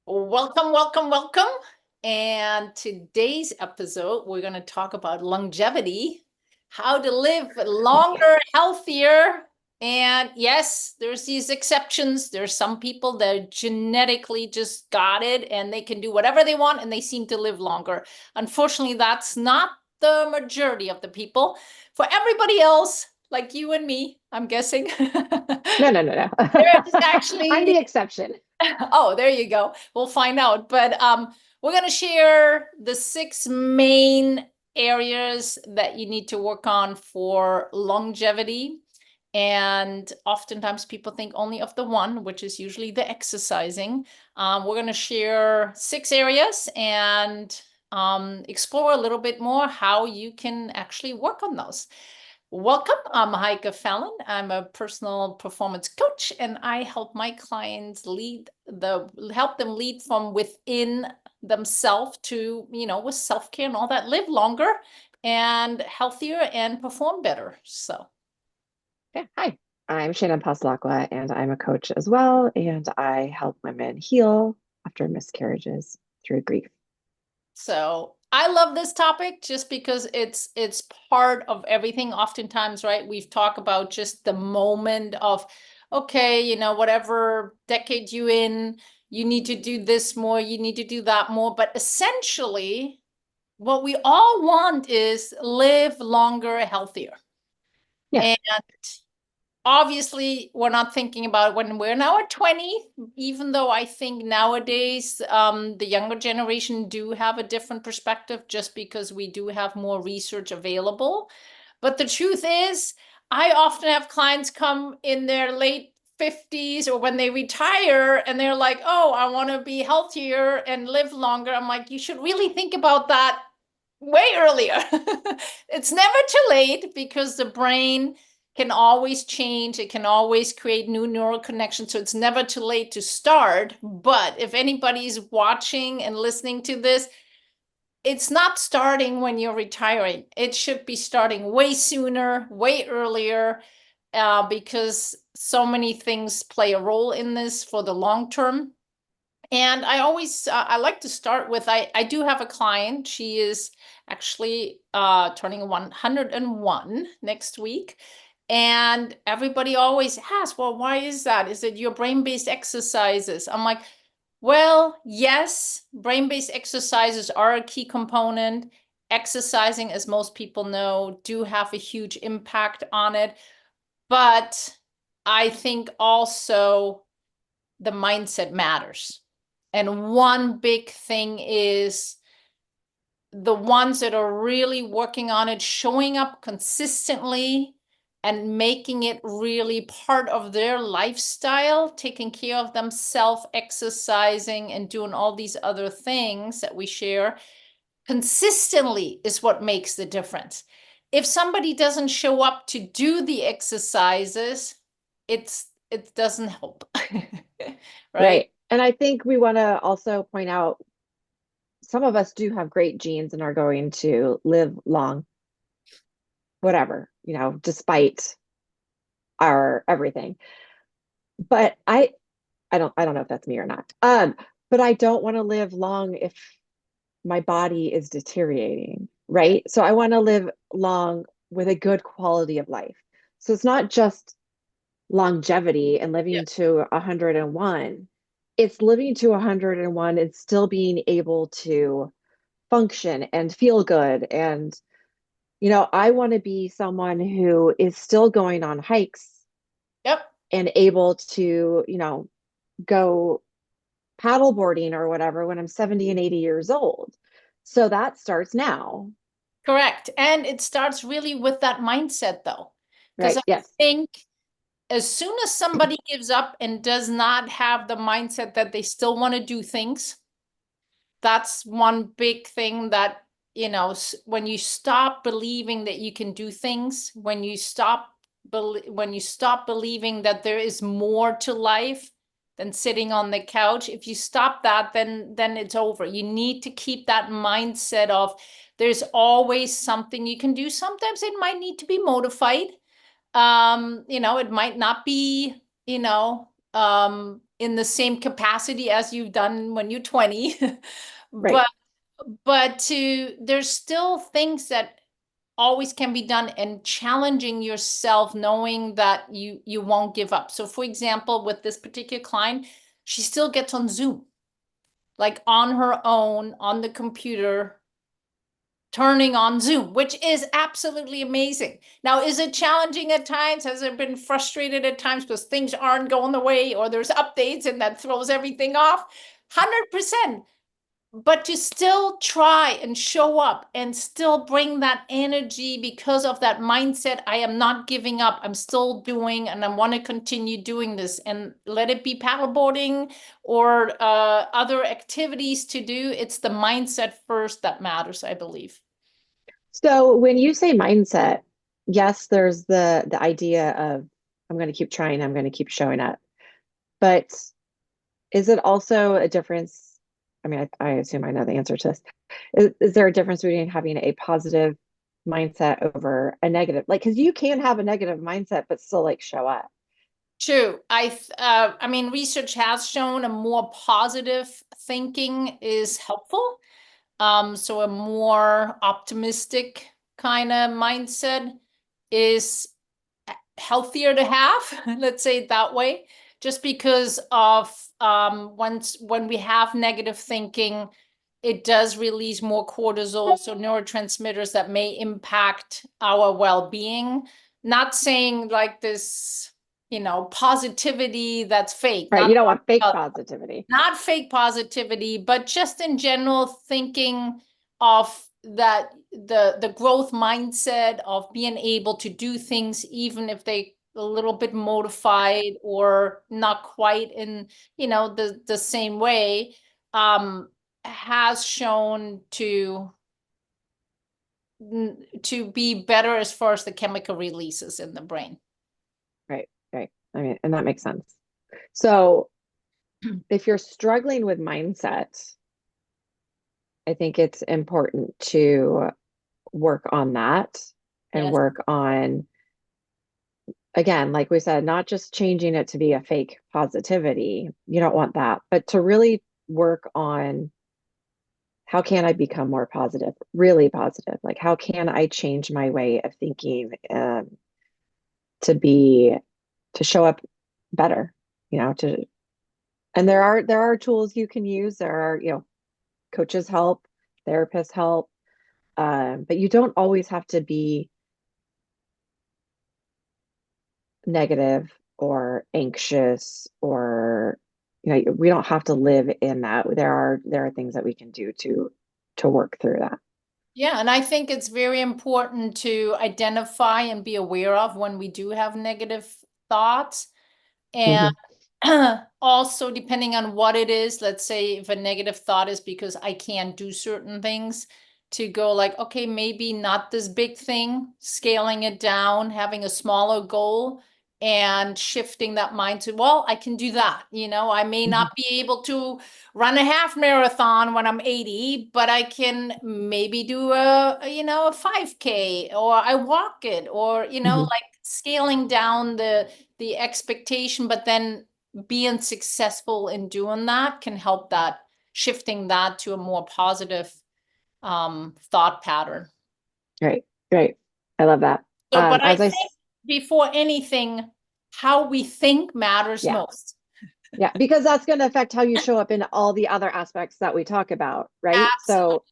Welcome, welcome, welcome. And today's episode, we're going to talk about longevity, how to live longer, healthier. And yes, there's these exceptions. There's some people that genetically just got it and they can do whatever they want and they seem to live longer. Unfortunately, that's not the majority of the people. For everybody else, like you and me, I'm guessing. No, no, no, no. There's I'm actually the exception. Oh, there you go. We'll find out. But we're going to share the six main areas that you need to work on for longevity. And oftentimes people think only of the one, which is usually the exercising. We're going to share six areas and explore a little bit more how you can actually work on those. Welcome. I'm Heike Fallon. I'm a personal performance coach, and I help my clients help them lead from within themselves to, with self-care and all that, live longer and healthier and perform better. So, Yeah, hi. I'm Shannon Passalacqua, and I'm a coach as well. And I help women heal after miscarriages through grief. so I love this topic just because it's part of everything. Oftentimes, right? We've talked about just the moment of, okay, whatever decade you in, you need to do this more, you need to do that more. But essentially, what we all want is live longer, healthier. Yeah, And obviously we're not thinking about when we're now at 20, even though I think nowadays the younger generation do have a different perspective just because we do have more research available. But the truth is, I often have clients come in their late 50s or when they retire and they're like, oh, I want to be healthier and live longer. I'm like, you should really think about that way earlier. It's never too late because the brain can always change. It can always create new neural connections. So it's never too late to start. But if anybody's watching and listening to this, it's not starting when you're retiring. It should be starting way sooner, way earlier, because so many things play a role in this for the long term. And I like to start with, I do have a client. She is actually turning 101 next week. And everybody always asks, well, why is that? Is it your brain-based exercises? I'm like, well, yes, brain-based exercises are a key component. Exercising, as most people know, do have a huge impact on it. But I think also the mindset matters. And one big thing is the ones that are really working on it, showing up consistently and making it really part of their lifestyle, taking care of themselves, exercising, and doing all these other things that we share consistently is what makes the difference. If somebody doesn't show up to do the exercises, it doesn't help. Right? right. And I think we want to also point out some of us do have great genes and are going to live long, whatever, despite our everything. But I don't know if that's me or not. But I don't want to live long if my body is deteriorating, right? So I want to live long with a good quality of life. So it's not just longevity and Yeah. living to 101. It's living to 101 and still being able to function and feel good. And, I want to be someone who is still going on hikes Yep. and able to, go paddleboarding or whatever when I'm 70 and 80 years old. So that starts now. Correct. And it starts really with that mindset, though. Because Right. I Yes. think as soon as somebody gives up and does not have the mindset that they still want to do things, that's one big thing that, when you stop believing that you can do things, when you stop believing that there is more to life than sitting on the couch, if you stop that, then it's over. You need to keep that mindset of there's always something you can do. Sometimes it might need to be modified. It might not be, in the same capacity as you've done when you're 20. Right. But there's still things that always can be done, and challenging yourself, knowing that you won't give up. So for example, with this particular client, she still gets on Zoom, like on her own, on the computer, turning on Zoom, which is absolutely amazing. Now, is it challenging at times? Has it been frustrated at times because things aren't going the way, or there's updates and that throws everything off? 100%. But to still try and show up and still bring that energy because of that mindset, I am not giving up. I'm still doing, and I want to continue doing this, and let it be paddleboarding or other activities to do. It's the mindset first that matters, I believe. So when you say mindset, yes, there's the idea of I'm going to keep trying, I'm going to keep showing up. But is it also a difference? I mean, I assume I know the answer to this. Is there a difference between having a positive mindset over a negative? Like, because you can have a negative mindset, but still like show up. True. I mean, research has shown a more positive thinking is helpful. So a more optimistic kind of mindset is healthier to have, let's say it that way, just because of when we have negative thinking, it does release more cortisol, so neurotransmitters that may impact our well-being. Not saying like this, positivity that's fake, Right. You don't want fake positivity. not fake positivity, but just in general thinking of that the growth mindset of being able to do things even if they a little bit modified or not quite in the same way, has shown to be better as far as the chemical releases in the brain. Right. Right. I mean, and that makes sense. So if you're struggling with mindset, I think it's important to work on that and Yes. work on, again, like we said, not just changing it to be a fake positivity. You don't want that, but to really work on how can I become more positive, really positive? Like, how can I change my way of thinking to be, to show up better, and there are tools you can use. There are, coaches help, therapists help. But you don't always have to be negative or anxious or we don't have to live in that. There are things that we can do to work through that. Yeah, and I think it's very important to identify and be aware of when we do have negative thoughts. And Mhm. also, depending on what it is, let's say if a negative thought is because I can't do certain things, to go like, okay, maybe not this big thing, scaling it down, having a smaller goal, and shifting that mind to, well, I can do that. I may Mhm. not be able to run a half marathon when I'm 80, but I can maybe do a 5K, or I walk it, or Mhm. like scaling down the expectation, but then being successful in doing that can help that, shifting that to a more positive thought pattern. Right, right. I love that. So, but I As I, think before anything, how we think matters yeah, most. yeah, because that's going to affect how you show up in all the other aspects that we talk about, right? So,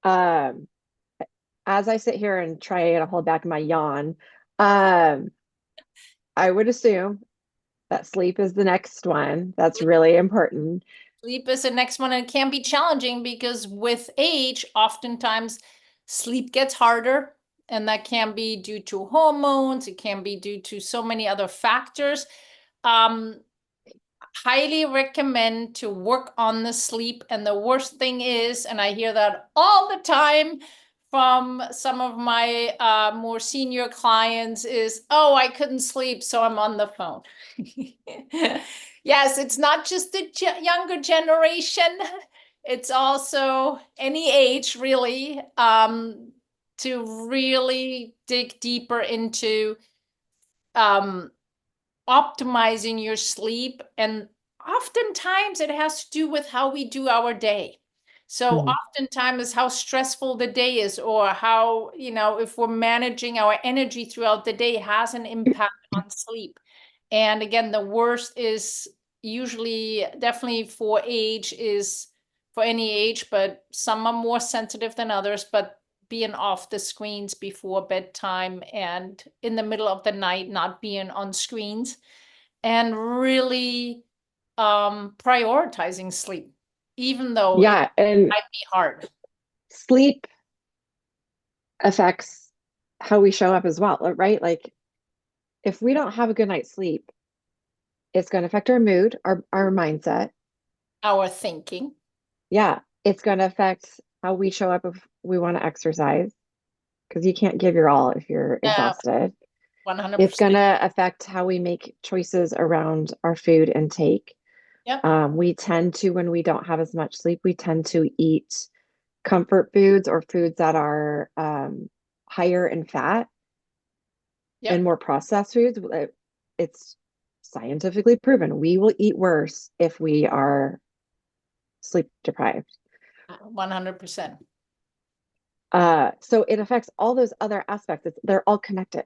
Absolutely. um, as I sit here and try to hold back my yawn, um, I would assume that sleep is the next one. That's really important. Sleep is the next one, and it can be challenging because with age, oftentimes sleep gets harder, and that can be due to hormones. It can be due to so many other factors. Um, Highly recommend to work on the sleep. And the worst thing is, and I hear that all the time from some of my more senior clients, is, oh, I couldn't sleep, so I'm on the phone. Yes, it's not just the younger generation. It's also any age, really, to really dig deeper into um, optimizing your sleep and Oftentimes it has to do with how we do our day. So Mhm. oftentimes how stressful the day is, or how, if we're managing our energy throughout the day, has an impact on sleep. And again, the worst is usually definitely for any age, but some are more sensitive than others, but being off the screens before bedtime and in the middle of the night, not being on screens, and really prioritizing sleep, even though it Yeah, and might be hard. sleep affects how we show up as well, right? Like if we don't have a good night's sleep, it's going to affect our mood, our mindset. Our thinking. Yeah, it's going to affect how we show up if we want to exercise because you can't give your all if you're Yeah, exhausted. It's 100%. going to affect how we make choices around our food intake. Yep. We tend to, when we don't have as much sleep, we tend to eat comfort foods or foods that are higher in fat and Yep. more processed foods. It's scientifically proven we will eat worse if we are sleep deprived. 100%. So it affects all those other aspects. They're all connected.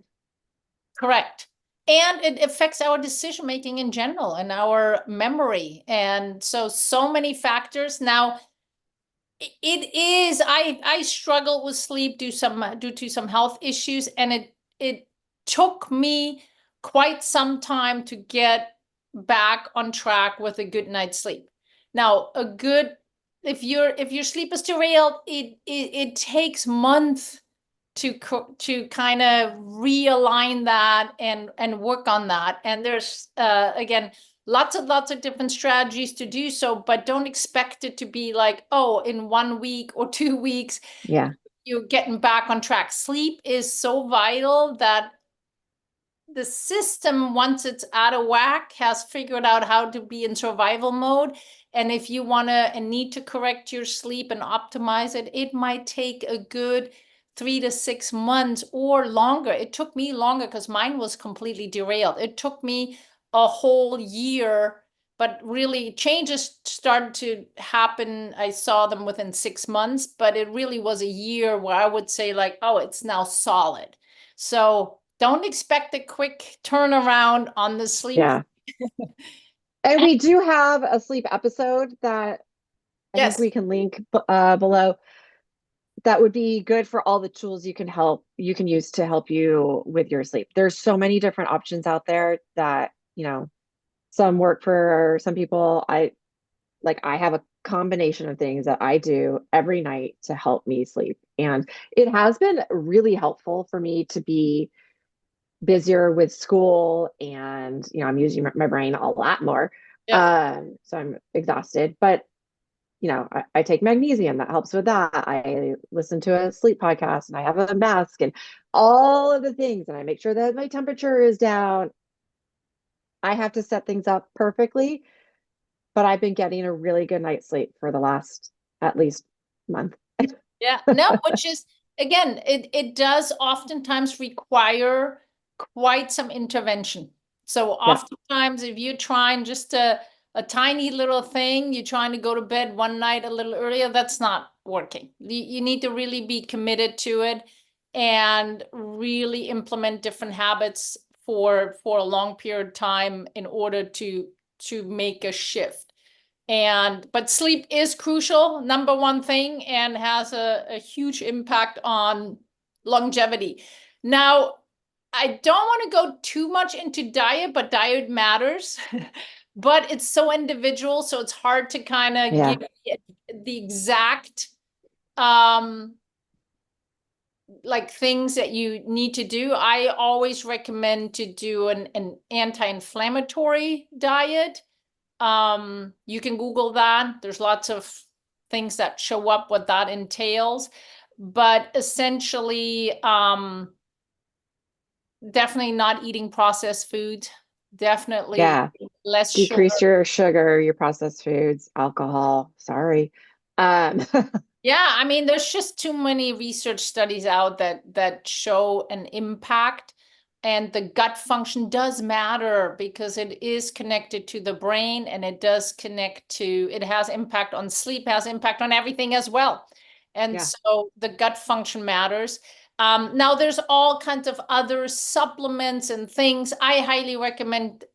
Correct. And it affects our decision making in general and our memory. And so many factors. Now, it is, I struggle with sleep due to some health issues, and it took me quite some time to get back on track with a good night's sleep. Now, if your sleep is derailed, it takes months to kind of realign that and work on that. And there's again lots of different strategies to do so, but don't expect it to be like, oh, in 1 week or 2 weeks Yeah. you're getting back on track. Sleep is so vital that the system, once it's out of whack, has figured out how to be in survival mode. And if you want to and need to correct your sleep and optimize it, it might take a good 3 to 6 months or longer. It took me longer because mine was completely derailed. It took me a whole year, but really changes started to happen. I saw them within 6 months, but it really was a year where I would say like, oh, it's now solid. So don't expect a quick turnaround on the sleep. Yeah. And we do have a sleep episode that I think Yes. we can link below that would be good for all the tools you can use to help you with your sleep. There's so many different options out there that, some work for some people. I have a combination of things that I do every night to help me sleep. And it has been really helpful for me to be busier with school and, I'm using my brain a lot more. Yep. So I'm exhausted, but I take magnesium that helps with that. I listen to a sleep podcast and I have a mask and all of the things, and I make sure that my temperature is down. I have to set things up perfectly, but I've been getting a really good night's sleep for the last at least month. Yeah. No, which is again, it does oftentimes require quite some intervention. So Yeah, oftentimes if you're trying just a tiny little thing, you're trying to go to bed one night a little earlier, that's not working. You need to really be committed to it and really implement different habits for a long period of time in order to make a shift. But sleep is crucial, number one thing, and has a huge impact on longevity. Now, I don't want to go too much into diet, but diet matters. But it's so individual, so it's hard to kind of yeah, give the exact like things that you need to do. I always recommend to do an anti-inflammatory diet. You can Google that. There's lots of things that show up what that entails. But essentially, definitely not eating processed foods. Definitely yeah. less sugar. Decrease your sugar, your processed foods, alcohol. Sorry. Um, Yeah, I mean, there's just too many research studies out that show an impact. and the gut function does matter because it is connected to the brain, and it does connect to, it has impact on sleep, has impact on everything as well. And Yeah. so the gut function matters. Now there's all kinds of other supplements and things. I highly recommend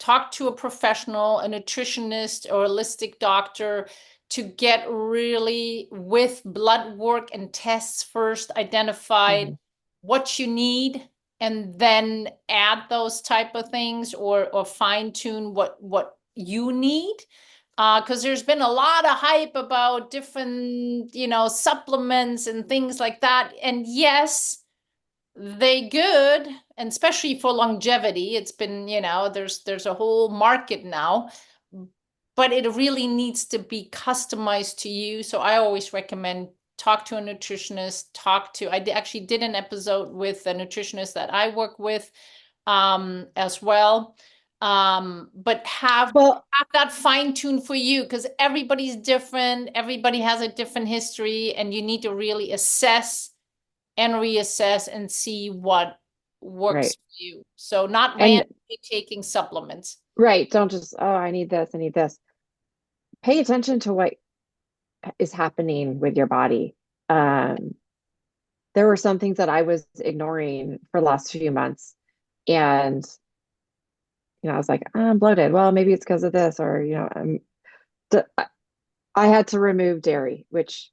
talk to a professional, a nutritionist or a holistic doctor, to get really with blood work and tests first identified Mhm. what you need, and then add those type of things, or fine tune what you need. Because there's been a lot of hype about different, supplements and things like that. And yes, they good, and especially for longevity. It's been, there's a whole market now, but it really needs to be customized to you. So I always recommend talk to a nutritionist, actually did an episode with a nutritionist that I work with as well. But Well, have that fine tuned for you, because everybody's different, everybody has a different history, and you need to really assess and reassess and see what works right. for you. So not And randomly taking supplements. right, don't just, oh, I need this, I need this. Pay attention to what is happening with your body. Um, there were some things that I was ignoring for the last few months. And, I was like, I'm bloated. Well, maybe it's because of this, or, d- I had to remove dairy, which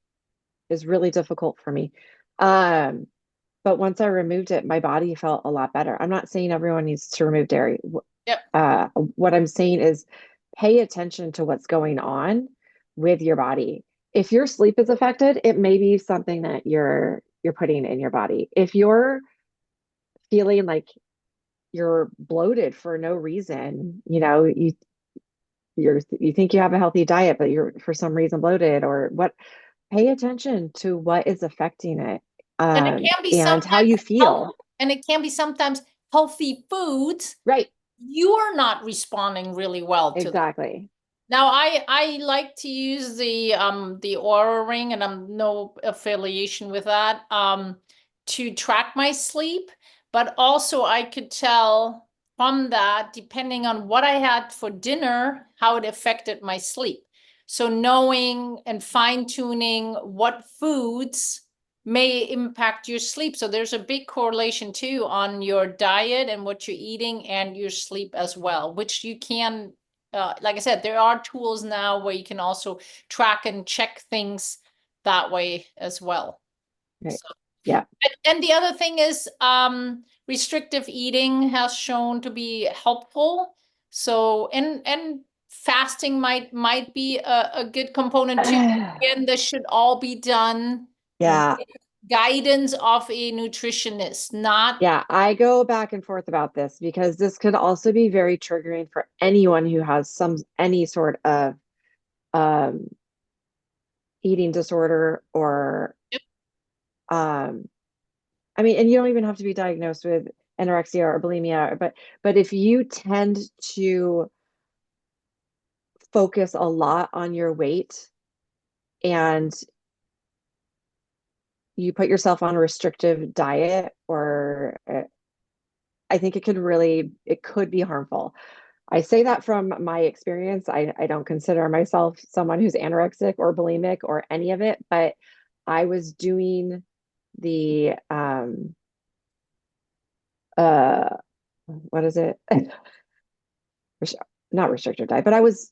is really difficult for me. Um, but once I removed it, my body felt a lot better. I'm not saying everyone needs to remove dairy. Yep. What I'm saying is pay attention to what's going on with your body. If your sleep is affected, it may be something that you're putting in your body. If you're feeling like you're bloated for no reason, you think you have a healthy diet, but you're for some reason bloated, or what, pay attention to what is affecting it, And it can be and how sometimes you health, feel. and it can be sometimes healthy foods. Right, You're not responding really well to. exactly. Now, I like to use the Aura Ring, and I'm no affiliation with that, to track my sleep, but also I could tell from that, depending on what I had for dinner, how it affected my sleep. So knowing and fine-tuning what foods may impact your sleep. So there's a big correlation too on your diet and what you're eating and your sleep as well, which you can, like I said, there are tools now where you can also track and check things that way as well. Right. So, Yeah. and the other thing is, restrictive eating has shown to be helpful. So, and fasting might be a good component too. Again, this should all be done with Yeah. guidance of a nutritionist, not. Yeah. I go back and forth about this because this could also be very triggering for anyone who has any sort of um, eating disorder, or um, I mean, and you don't even have to be diagnosed with anorexia or bulimia, but if you tend to focus a lot on your weight, and you put yourself on a restrictive diet, or I think it could be harmful. I say that from my experience. I don't consider myself someone who's anorexic or bulimic or any of it, but I was doing the uh what is it? Not restricted diet, but I was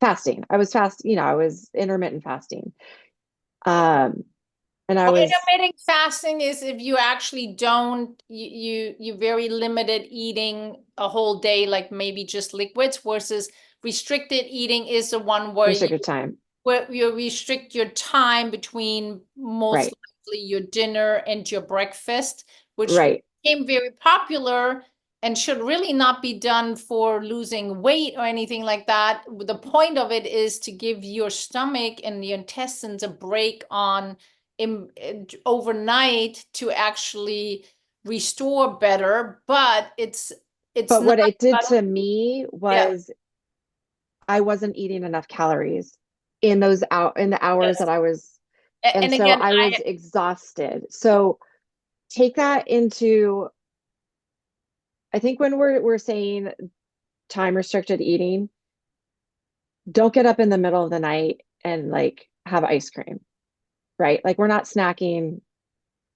fasting. I was intermittent fasting. Um and I Well, was intermittent fasting is if you actually don't, you very limited eating a whole day, like maybe just liquids, versus restricted eating is the one restricted time. where you restrict your time between most Right. likely your dinner and your breakfast, which Right. became very popular and should really not be done for losing weight or anything like that. The point of it is to give your stomach and your intestines a break on overnight to actually restore better, but it's But not. what it did to me Yeah. was I wasn't eating enough calories in the hours Yes. that I was, and And so again, I was exhausted. So take that into I think when we're saying time restricted eating, don't get up in the middle of the night and like have ice cream, right? Like we're not snacking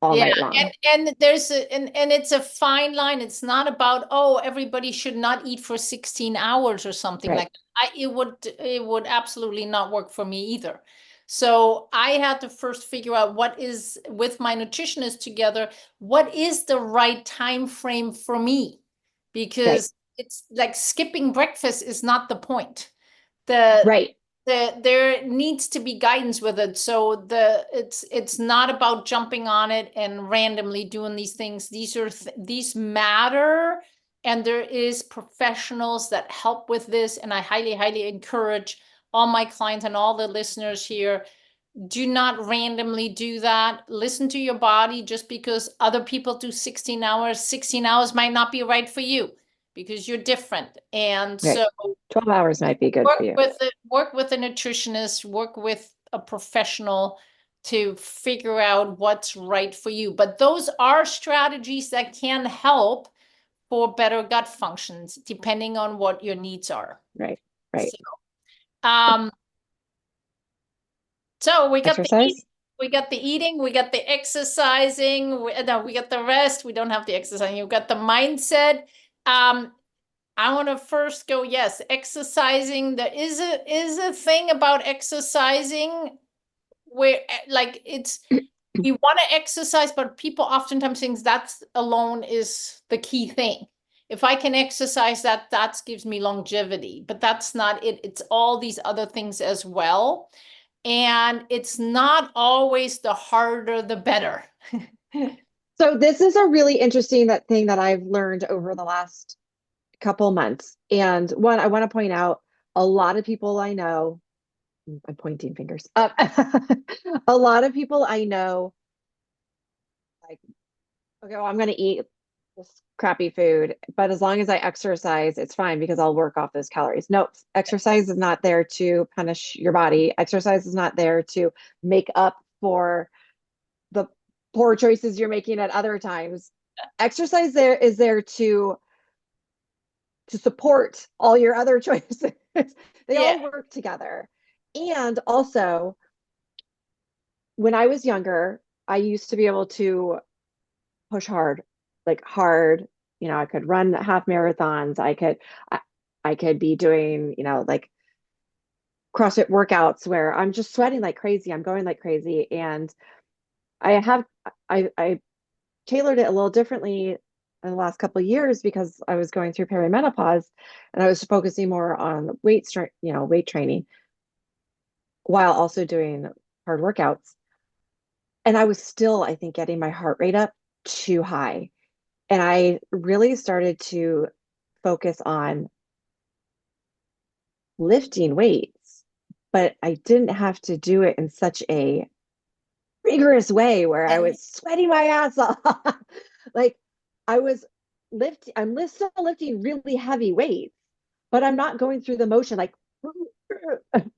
all Yeah, night long. and there's and it's a fine line. It's not about, oh, everybody should not eat for 16 hours or something Right. like that. It would absolutely not work for me either. So I had to first figure out what is, with my nutritionist together, what is the right time frame for me? Right. Because it's like skipping breakfast is not the point. The Right. there needs to be guidance with it. So it's not about jumping on it and randomly doing these things. These matter, and there is professionals that help with this. And I highly encourage all my clients and all the listeners here, do not randomly do that. Listen to your body. Just because other people do 16 hours might not be right for you because you're different. And Right. so 12 hours might be good for you. work with a nutritionist, work with a professional to figure out what's right for you. But those are strategies that can help for better gut functions, depending on what your needs are. Right. Right. So, um, so we got the Exercise. we got the eating, we got the exercising, no, we got the rest. We don't have the exercising. You've got the mindset. Um, I want to first go, yes, exercising. There is a thing about exercising where like it's, we want to exercise, but people oftentimes think that alone is the key thing. If I can exercise, that gives me longevity, but that's not it. It's all these other things as well. And it's not always the harder, the better. So this is a really interesting that thing that I've learned over the last couple months. And one, I want to point out a lot of people I know, I'm pointing fingers up. A lot of people I know, like, okay, well, I'm going to eat this crappy food, but as long as I exercise, it's fine because I'll work off those calories. No, exercise is not there to punish your body. Exercise is not there to make up for the poor choices you're making at other times. Exercise there is there to support all your other choices. They Yeah. all work together. And also, when I was younger, I used to be able to push hard, like hard. You know, I could run half marathons. I could be doing, like CrossFit workouts where I'm just sweating like crazy. I'm going like crazy. And I have, I tailored it a little differently in the last couple of years because I was going through perimenopause and I was focusing more on weight training while also doing hard workouts. And I was still, I think, getting my heart rate up too high. And I really started to focus on lifting weights, but I didn't have to do it in such a rigorous way where I And was sweating my ass off. Like I was still lifting really heavy weights, but I'm not going through the motion like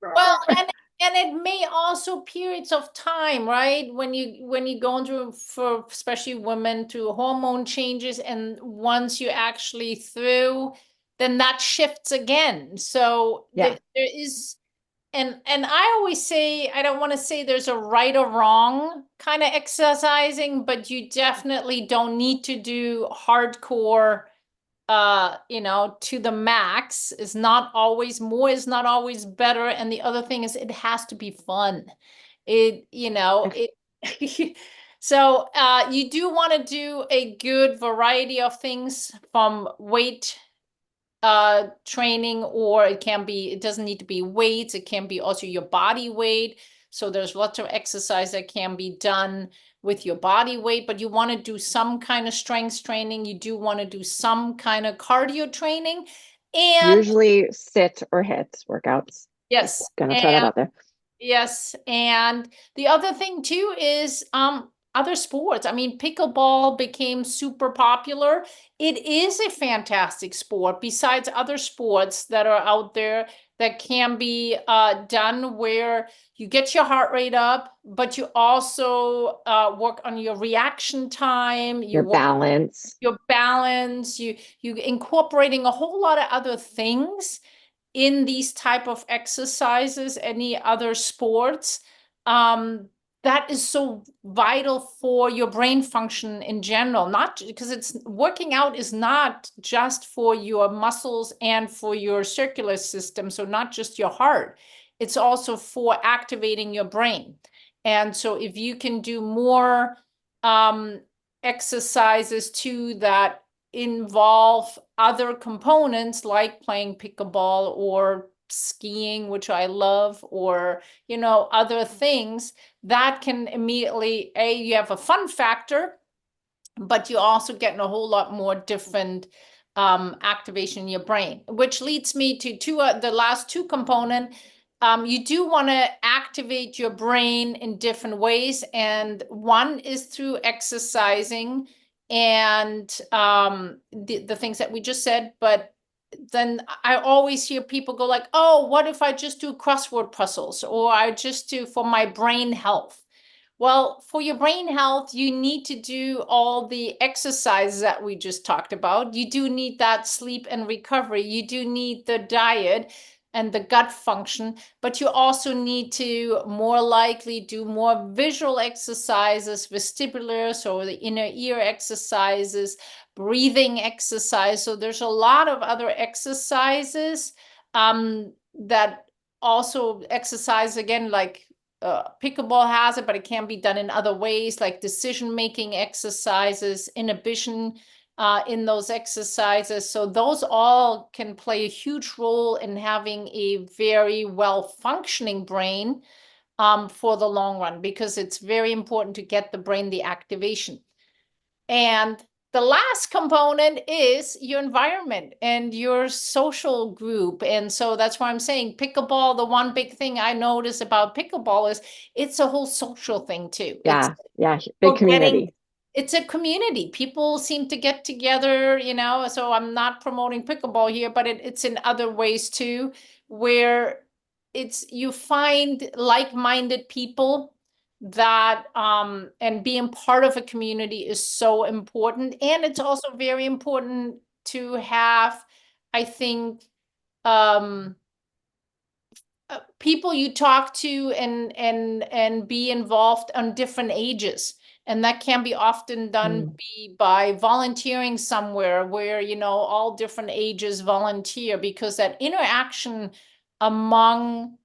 well, and it may also periods of time, right? When you going through, for especially women, through hormone changes, and once you're actually through, then that shifts again. So yeah, there is, and I always say, I don't want to say there's a right or wrong kind of exercising, but you definitely don't need to do hardcore to the max. Is not always more, is not always better. And the other thing is it has to be fun. It so you do want to do a good variety of things, from weight training, or it doesn't need to be weights, it can be also your body weight. So there's lots of exercise that can be done with your body weight, but you want to do some kind of strength training, you do want to do some kind of cardio training. And usually sit or hit workouts. Just yes, gonna throw that and out there. yes, and the other thing too is other sports. I mean, pickleball became super popular. It is a fantastic sport besides other sports that are out there that can be done where you get your heart rate up, but you also work on your reaction time, you Your work balance. your balance, you incorporating a whole lot of other things in these type of exercises, any other sports, that is so vital for your brain function in general. Not because it's working out is not just for your muscles and for your circular system, so not just your heart. It's also for activating your brain. And so if you can do more exercises too that involve other components like playing pickleball or skiing, which I love, or, you know, other things that can immediately, you have a fun factor, but you're also getting a whole lot more different activation in your brain, which leads me to the last two component. You do want to activate your brain in different ways, and one is through exercising and the things that we just said. But then I always hear people go like, oh, what if I just do crossword puzzles, or I just do for my brain health? Well, for your brain health, you need to do all the exercises that we just talked about. You do need that sleep and recovery. You do need the diet and the gut function, but you also need to more likely do more visual exercises, vestibular, so the inner ear exercises, breathing exercise. So there's a lot of other exercises that also exercise again, like pickleball has it, but it can be done in other ways, like decision-making exercises, inhibition in those exercises. So those all can play a huge role in having a very well-functioning brain for the long run, because it's very important to get the brain the activation. And the last component is your environment and your social group. And so that's why I'm saying pickleball, the one big thing I notice about pickleball is it's a whole social thing too. It's Yeah, yeah, big people getting, community. it's a community. People seem to get together, you know, so I'm not promoting pickleball here, but it's in other ways too, where it's you find like-minded people that and being part of a community is so important. And it's also very important to have, I think, um people you talk to and be involved on different ages, and that can be often done Mm. by volunteering somewhere where, you know, all different ages volunteer, because that interaction among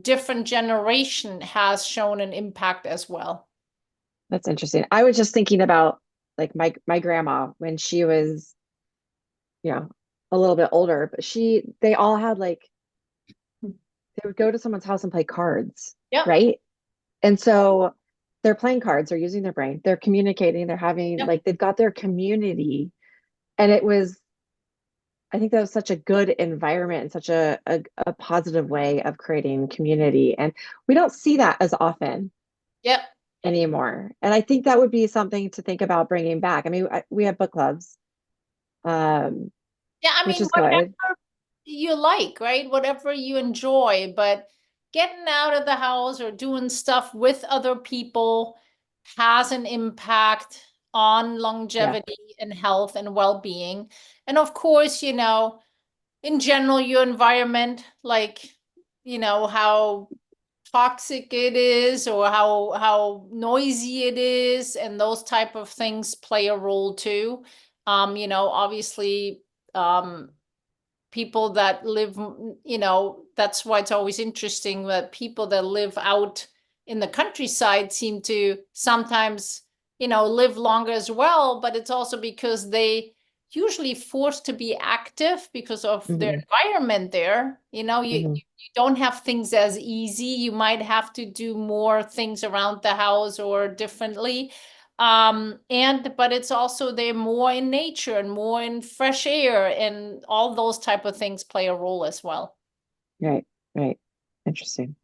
different generation has shown an impact as well. That's interesting. I was just thinking about like my grandma when she was, you know, a little bit older, but they all had like they would go to someone's house and play cards, Yep. right? And so they're playing cards, they're using their brain, they're communicating, they're having Yep. like they've got their community. And I think that was such a good environment and such a positive way of creating community. And we don't see that as often Yep. anymore. And I think that would be something to think about bringing back. I mean, we have book clubs, um, Yeah, I which mean, is good. whatever you like, right? Whatever you enjoy, but getting out of the house or doing stuff with other people has an impact on Yeah. longevity and health and well-being. And of course, you know, in general, your environment, like, you know, how toxic it is or how noisy it is, and those type of things play a role too. You know, obviously, um, people that live, you know, that's why it's always interesting that people that live out in the countryside seem to sometimes, you know, live longer as well. But it's also because they usually forced to be active because of their Hmm. environment there. You know, Hmm. you don't have things as easy. You might have to do more things around the house or differently. And but it's also they're more in nature and more in fresh air, and all those type of things play a role as well. Right, right. Interesting.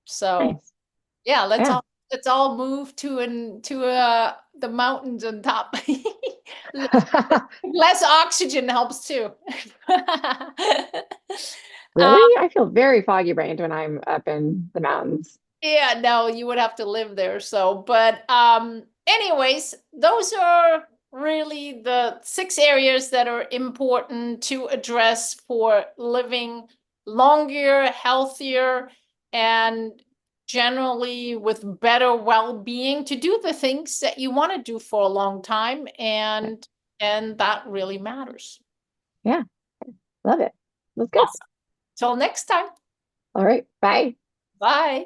So Nice. yeah, let's Yeah. all let's all move to the mountains on top. Less oxygen helps too. Um, Really? I feel very foggy brained when I'm up in the mountains. yeah, no, you would have to live there. So, but anyways, those are really the 6 areas that are important to address for living longer, healthier, and generally with better well-being to do the things that you want to do for a long time, and that really matters. Yeah, love it. That's good. Awesome. Till next time. All right. Bye. Bye.